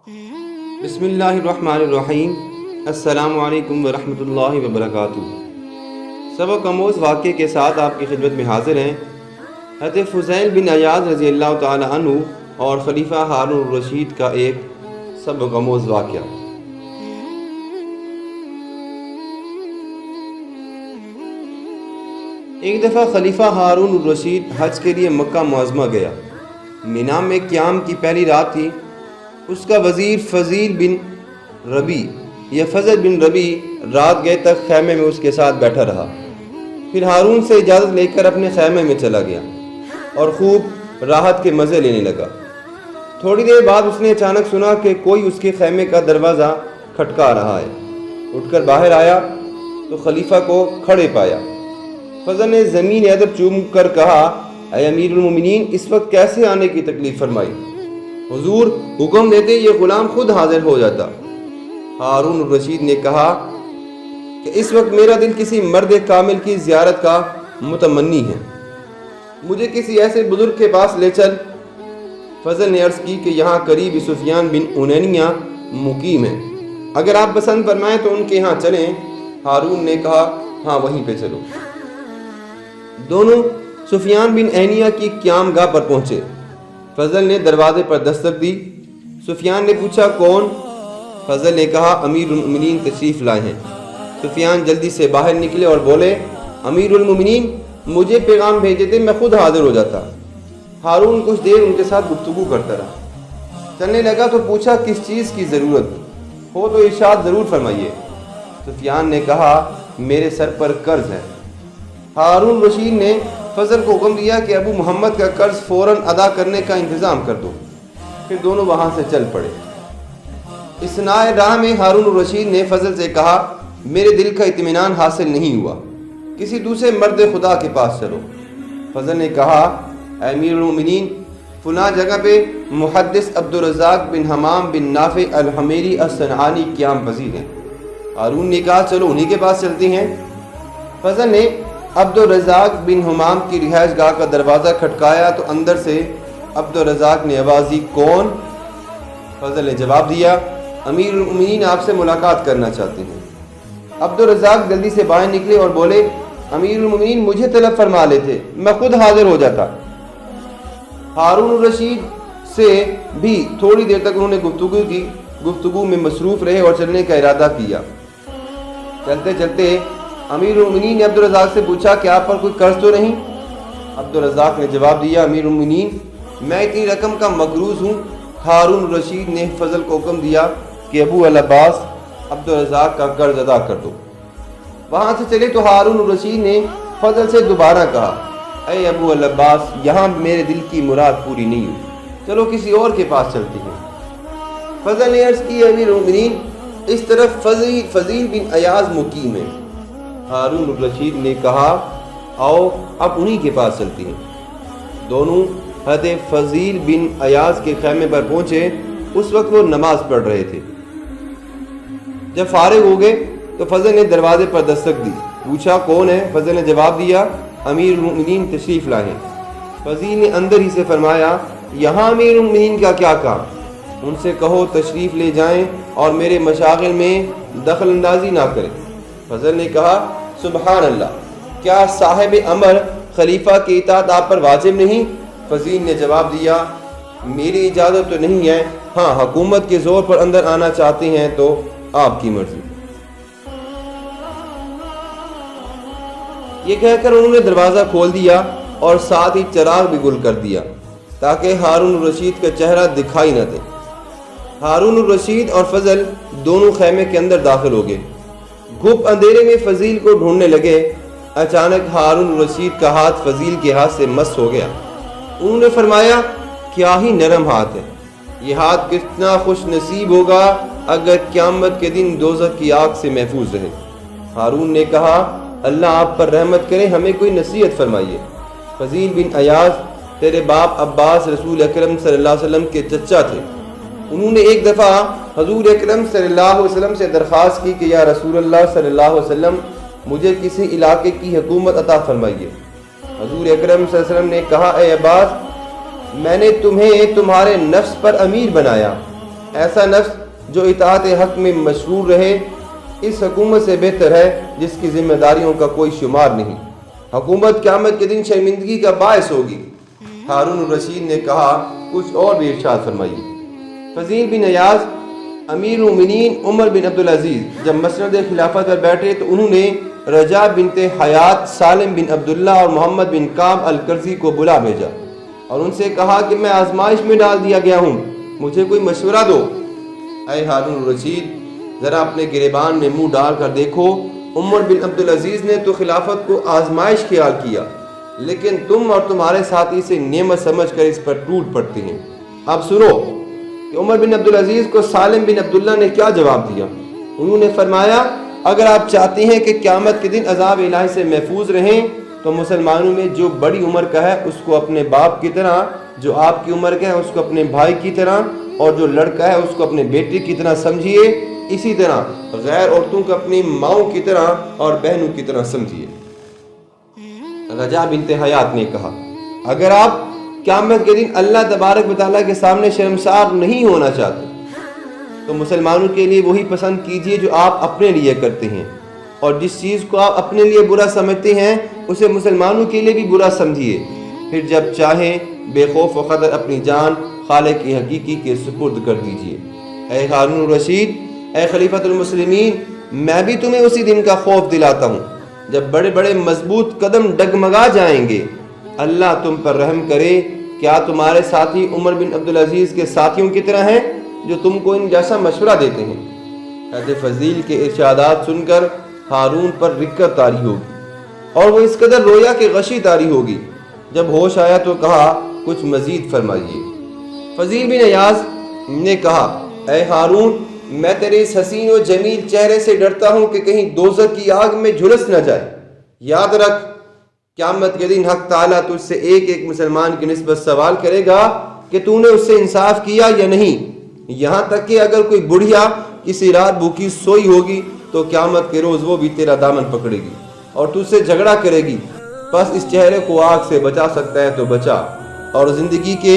بسم اللہ الرحمن الرحیم۔ السلام علیکم ورحمۃ اللہ وبرکاتہ۔ سبق آموز واقعے کے ساتھ آپ کی خدمت میں حاضر ہیں حضرت فضیل بن عیاض رضی اللہ تعالی عنہ اور خلیفہ ہارون الرشید کا ایک سبق آموز واقعہ۔ ایک دفعہ خلیفہ ہارون الرشید حج کے لیے مکہ معظمہ گیا۔ مینا میں قیام کی پہلی رات تھی۔ اس کا وزیر فضیل بن ربی یا فضل بن ربی رات گئے تک خیمے میں اس کے ساتھ بیٹھا رہا۔ پھر ہارون سے اجازت لے کر اپنے خیمے میں چلا گیا اور خوب راحت کے مزے لینے لگا۔ تھوڑی دیر بعد اس نے اچانک سنا کہ کوئی اس کے خیمے کا دروازہ کھٹکا رہا ہے۔ اٹھ کر باہر آیا تو خلیفہ کو کھڑے پایا۔ فضل نے زمین ادب چوم کر کہا، اے امیر المومنین، اس وقت کیسے آنے کی تکلیف فرمائی؟ حضور حکم دیتے یہ غلام خود حاضر ہو جاتا۔ ہارون الرشید نے کہا کہ اس وقت میرا دل کسی مرد کامل کی زیارت کا متمنی ہے، مجھے کسی ایسے بزرگ کے پاس لے چل۔ فضل نے عرض کی کہ یہاں قریب سفیان بن عینیہ مقیم ہیں، اگر آپ پسند فرمائیں تو ان کے یہاں چلیں۔ ہارون نے کہا، ہاں وہیں پہ چلو۔ دونوں سفیان بن عینیہ کی قیام گاہ پر پہنچے۔ فضل نے دروازے پر دستک دی۔ سفیان نے پوچھا، کون؟ فضل نے کہا، امیر المومنین تشریف لائے ہیں۔ سفیان جلدی سے باہر نکلے اور بولے، امیر المومنین مجھے پیغام بھیجے تھے، میں خود حاضر ہو جاتا۔ ہارون کچھ دیر ان کے ساتھ گفتگو کرتا رہا۔ چلنے لگا تو پوچھا، کس چیز کی ضرورت ہو تو ارشاد ضرور فرمائیے۔ سفیان نے کہا، میرے سر پر قرض ہے۔ ہارون رشید نے فضل کو حکم دیا کہ ابو محمد کا قرض فوراً ادا کرنے کا انتظام کر دو۔ پھر دونوں وہاں سے چل پڑے۔ اثناء راہ میں ہارون الرشید نے فضل سے کہا، میرے دل کا اطمینان حاصل نہیں ہوا، کسی دوسرے مرد خدا کے پاس چلو۔ فضل نے کہا، اے امیر المومنین، فلاں جگہ پہ محدث عبدالرزاق بن حمام بن نافع الحمیری الصنعانی قیام پذیر ہیں۔ ہارون نے کہا، چلو انہی کے پاس چلتی ہیں۔ فضل نے عبدالرزاق بن حمام کی رہائش گاہ کا دروازہ کھٹکایا تو اندر سے عبدالرزاق نے آواز دی، کون؟ فضل نے جواب دیا، امیر المومنین آپ سے ملاقات کرنا چاہتے ہیں۔ عبدالرزاق جلدی سے باہر نکلے اور بولے، امیر المومنین مجھے طلب فرما لیتے، میں خود حاضر ہو جاتا۔ ہارون الرشید سے بھی تھوڑی دیر تک انہوں نے گفتگو کی۔ گفتگو میں مصروف رہے اور چلنے کا ارادہ کیا۔ چلتے چلتے امیر المومنین نے عبدالرزاق سے پوچھا کہ آپ پر کوئی قرض تو نہیں؟ عبدالرزاق نے جواب دیا، امیر المومنین میں اتنی رقم کا مقروض ہوں۔ ہارون الرشید نے فضل کو حکم دیا کہ ابو العباس عبدالرزاق کا قرض ادا کر دو۔ وہاں سے چلے تو ہارون الرشید نے فضل سے دوبارہ کہا، اے ابو العباس، یہاں میرے دل کی مراد پوری نہیں ہوئی، چلو کسی اور کے پاس چلتی ہیں۔ فضل نے عرض کی، امیر المومنین اس طرف فضیل بن عیاض مقیم ہے۔ ہارون الرشید نے کہا، آؤ اب انہی کے پاس چلتی ہیں۔ دونوں حضرت فضیل بن عیاض کے خیمے پر پہنچے۔ اس وقت وہ نماز پڑھ رہے تھے۔ جب فارغ ہو گئے تو فضل نے دروازے پر دستک دی۔ پوچھا، کون ہے؟ فضل نے جواب دیا، امیر المومنین تشریف لائے ہیں۔ فضیل نے اندر ہی سے فرمایا، یہاں امیر المومنین کا کیا کام؟ ان سے کہو تشریف لے جائیں اور میرے مشاغل میں دخل اندازی نہ کریں۔ فضل نے کہا، سبحان اللہ، کیا صاحب امر خلیفہ کی اطاعت آپ پر واجب نہیں؟ فضیل نے جواب دیا، میری اجازت تو نہیں ہے، ہاں حکومت کے زور پر اندر آنا چاہتے ہیں تو آپ کی مرضی۔ یہ کہہ کر انہوں نے دروازہ کھول دیا اور ساتھ ہی چراغ بھی گل کر دیا تاکہ ہارون الرشید کا چہرہ دکھائی نہ دے۔ ہارون الرشید اور فضل دونوں خیمے کے اندر داخل ہو گئے۔ گھپ اندھیرے میں فضیل کو ڈھونڈنے لگے۔ اچانک ہارون الرشید کا ہاتھ فضیل کے ہاتھ سے مس ہو گیا۔ انہوں نے فرمایا، کیا ہی نرم ہاتھ ہے، یہ ہاتھ کتنا خوش نصیب ہوگا اگر قیامت کے دن دوزخ کی آگ سے محفوظ رہے۔ ہارون نے کہا، اللہ آپ پر رحمت کرے، ہمیں کوئی نصیحت فرمائیے۔ فضیل بن عیاض، تیرے باپ عباس رسول اکرم صلی اللہ علیہ وسلم کے چچا تھے۔ انہوں نے ایک دفعہ حضور اکرم صلی اللہ علیہ وسلم سے درخواست کی کہ یا رسول اللہ صلی اللہ علیہ وسلم مجھے کسی علاقے کی حکومت عطا فرمائیے۔ حضور اکرم صلی اللہ علیہ وسلم نے کہا، اے عباس، میں نے تمہیں تمہارے نفس پر امیر بنایا، ایسا نفس جو اطاعت حق میں مشغول رہے اس حکومت سے بہتر ہے جس کی ذمہ داریوں کا کوئی شمار نہیں۔ حکومت قیامت کے دن شرمندگی کا باعث ہوگی۔ ہارون الرشید نے کہا، کچھ اور بھی ارشاد فرمائیے۔ فضیل بن ایاز امیر المومنین عمر بن عبدالعزیز جب مسند خلافت پر بیٹھے تو انہوں نے رجا بنت حیات، سالم بن عبداللہ اور محمد بن کعب القرظی کو بلا بھیجا اور ان سے کہا کہ میں آزمائش میں ڈال دیا گیا ہوں، مجھے کوئی مشورہ دو۔ اے ہارون الرشید، ذرا اپنے گریبان میں منہ ڈال کر دیکھو، عمر بن عبدالعزیز نے تو خلافت کو آزمائش خیال کیا، لیکن تم اور تمہارے ساتھی سے نعمت سمجھ کر اس پر ٹوٹ پڑتے ہیں۔ اب سنو کہ عمر بن عبدالعزیز کو سالم بن عبداللہ نے کیا جواب دیا۔ انہوں نے فرمایا، اگر آپ چاہتے ہیں کہ قیامت کے دن عذاب الہی سے محفوظ رہیں تو مسلمانوں میں جو بڑی عمر کا ہے اس کو اپنے باپ کی طرح، جو آپ کی عمر کا ہے اس کو اپنے بھائی کی طرح، اور جو لڑکا ہے اس کو اپنے بیٹے کی طرح سمجھیے، اسی طرح غیر عورتوں کو اپنی ماؤں کی طرح اور بہنوں کی طرح سمجھیے۔ رجا بنت حیات نے کہا، اگر آپ قیامت کے دن اللہ تبارک و تعالیٰ کے سامنے شرمسار نہیں ہونا چاہتے تو مسلمانوں کے لیے وہی پسند کیجئے جو آپ اپنے لیے کرتے ہیں، اور جس چیز کو آپ اپنے لیے برا سمجھتے ہیں اسے مسلمانوں کے لیے بھی برا سمجھیے، پھر جب چاہیں بے خوف و خطر اپنی جان خالق کی حقیقی کے سپرد کر دیجئے۔ اے ہارون الرشید، اے خلیفۃ المسلمین، میں بھی تمہیں اسی دن کا خوف دلاتا ہوں جب بڑے بڑے مضبوط قدم ڈگمگا جائیں گے۔ اللہ تم پر رحم کرے، کیا تمہارے ساتھی عمر بن عبدالعزیز کے ساتھیوں کی طرح ہیں جو تم کو ان جیسا مشورہ دیتے ہیں؟ حضرت فضیل کے ارشادات سن کر ہارون پر رکت طاری ہوگی اور وہ اس قدر رویا کہ غشی طاری ہوگی۔ جب ہوش آیا تو کہا، کچھ مزید فرمائیے۔ فضیل بن ایاز نے کہا، اے ہارون، میں تیرے اس حسین و جمیل چہرے سے ڈرتا ہوں کہ کہیں دوزخ کی آگ میں جھلس نہ جائے۔ یاد رکھ، قیامت کے دن حق تعالیٰ تجھ سے ایک ایک مسلمان کی نسبت سوال کرے گا کہ تو نے اس سے انصاف کیا یا نہیں، یہاں تک کہ اگر کوئی بڑھیا کسی رات بھوکی سوئی ہوگی تو قیامت کے روز وہ بھی تیرا دامن پکڑے گی اور تجھ سے جھگڑا کرے گی۔ بس اس چہرے کو آگ سے بچا سکتا ہے تو بچا، اور زندگی کے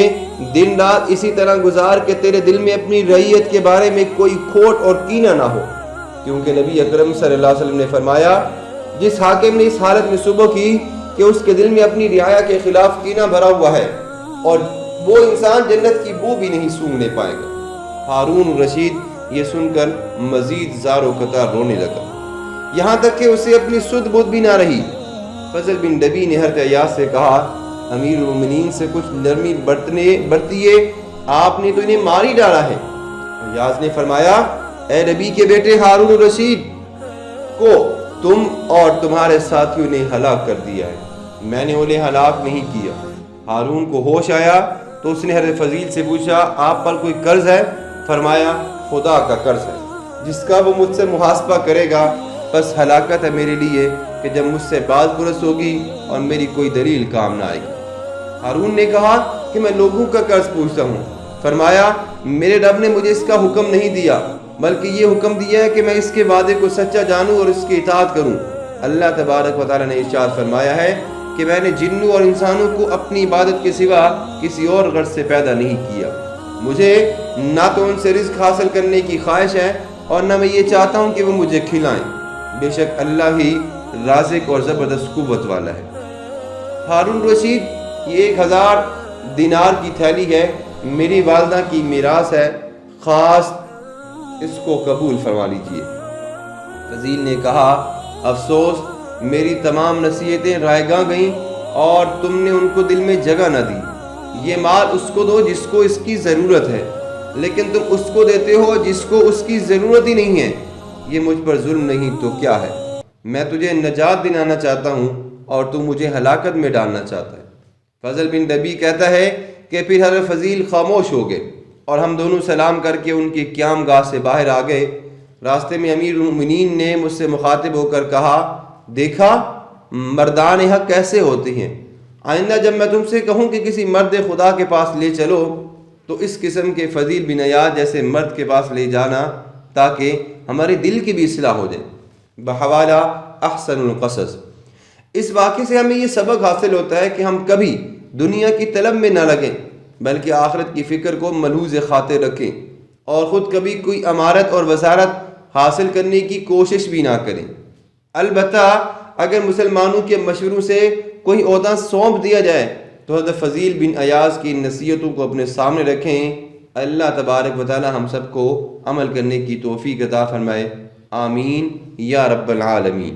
دن رات اسی طرح گزار کہ تیرے دل میں اپنی رعیت کے بارے میں کوئی کھوٹ اور کینہ نہ ہو، کیونکہ نبی اکرم صلی اللہ علیہ وسلم نے فرمایا، جس حاکم نے اس حالت میں صبح کی کہ اس کے دل میں اپنی رعایا کے خلاف کینہ بھرا ہوا ہے، اور وہ انسان جنت کی بو بھی نہیں سونگنے پائے گا۔ ہارون الرشید یہ سن کر مزید زار و قطار رونے لگا، یہاں تک کہ اسے اپنی سدھ بدھ بھی نہ رہی۔ فضل بن نبی نے حضرت ایاز سے کہا، امیر المومنین سے کچھ نرمی برتیے، آپ نے تو انہیں مار ہی ڈالا ہے۔ ایاز نے فرمایا، اے نبی کے بیٹے ہارون الرشید، کو تم اور تمہارے ساتھیوں نے ہلاک کر دیا ہے، میں نے انہیں ہلاک نہیں کیا۔ ہارون کو ہوش آیا تو اس نے حضرت فضیل سے پوچھا، آپ پر کوئی قرض ہے؟ فرمایا، خدا کا قرض ہے جس کا وہ مجھ سے محاسبہ کرے گا، بس ہلاکت ہے میرے لیے کہ جب مجھ سے باز پرس ہوگی اور میری کوئی دلیل کام نہ آئے گی۔ ہارون نے کہا کہ میں لوگوں کا قرض پوچھتا ہوں۔ فرمایا، میرے رب نے مجھے اس کا حکم نہیں دیا، بلکہ یہ حکم دیا ہے کہ میں اس کے وعدے کو سچا جانوں اور اس کی اطاعت کروں۔ اللہ تبارک و تعالیٰ نے ارشاد فرمایا ہے کہ میں نے جنوں اور انسانوں کو اپنی عبادت کے سوا کسی اور غرض سے پیدا نہیں کیا۔ مجھے نہ تو ان سے رزق حاصل کرنے کی خواہش ہے اور نہ میں یہ چاہتا ہوں کہ وہ مجھے کھلائیں، بے شک اللہ ہی رازق اور زبردست قوت والا ہے۔ ہارون رشید، یہ 1000 دینار کی تھیلی ہے، میری والدہ کی میراث ہے، خاص اس کو قبول فرما لیجئے۔ فضیل نے کہا، افسوس، میری تمام نصیحتیں رائے گاہ گئیں اور تم نے ان کو دل میں جگہ نہ دی۔ یہ مال اس کو دو جس کو اس کی ضرورت ہے، لیکن تم اس کو دیتے ہو جس کو اس کی ضرورت ہی نہیں ہے۔ یہ مجھ پر ظلم نہیں تو کیا ہے؟ میں تجھے نجات دلانا چاہتا ہوں اور تو مجھے ہلاکت میں ڈالنا چاہتا ہے۔ فضل بن نبی کہتا ہے کہ پھر حضرت فضیل خاموش ہو گئے اور ہم دونوں سلام کر کے ان کی قیام گاہ سے باہر آ گئے۔ راستے میں امیر المومنین نے مجھ سے مخاطب ہو کر کہا، دیکھا مردان حق کیسے ہوتے ہیں، آئندہ جب میں تم سے کہوں کہ کسی مرد خدا کے پاس لے چلو تو اس قسم کے فضیل بن ایاز جیسے مرد کے پاس لے جانا تاکہ ہمارے دل کی بھی اصلاح ہو جائے۔ بحوالہ احسن القصص، اس واقعے سے ہمیں یہ سبق حاصل ہوتا ہے کہ ہم کبھی دنیا کی طلب میں نہ لگیں بلکہ آخرت کی فکر کو ملحوظ خاطر رکھیں اور خود کبھی کوئی امارت اور وزارت حاصل کرنے کی کوشش بھی نہ کریں۔ البتہ اگر مسلمانوں کے مشوروں سے کوئی عہدہ سونپ دیا جائے تو حضرت فضیل بن ایاز کی نصیحتوں کو اپنے سامنے رکھیں۔ اللہ تبارک و تعالی ہم سب کو عمل کرنے کی توفیق عطا فرمائے، آمین یا رب العالمین۔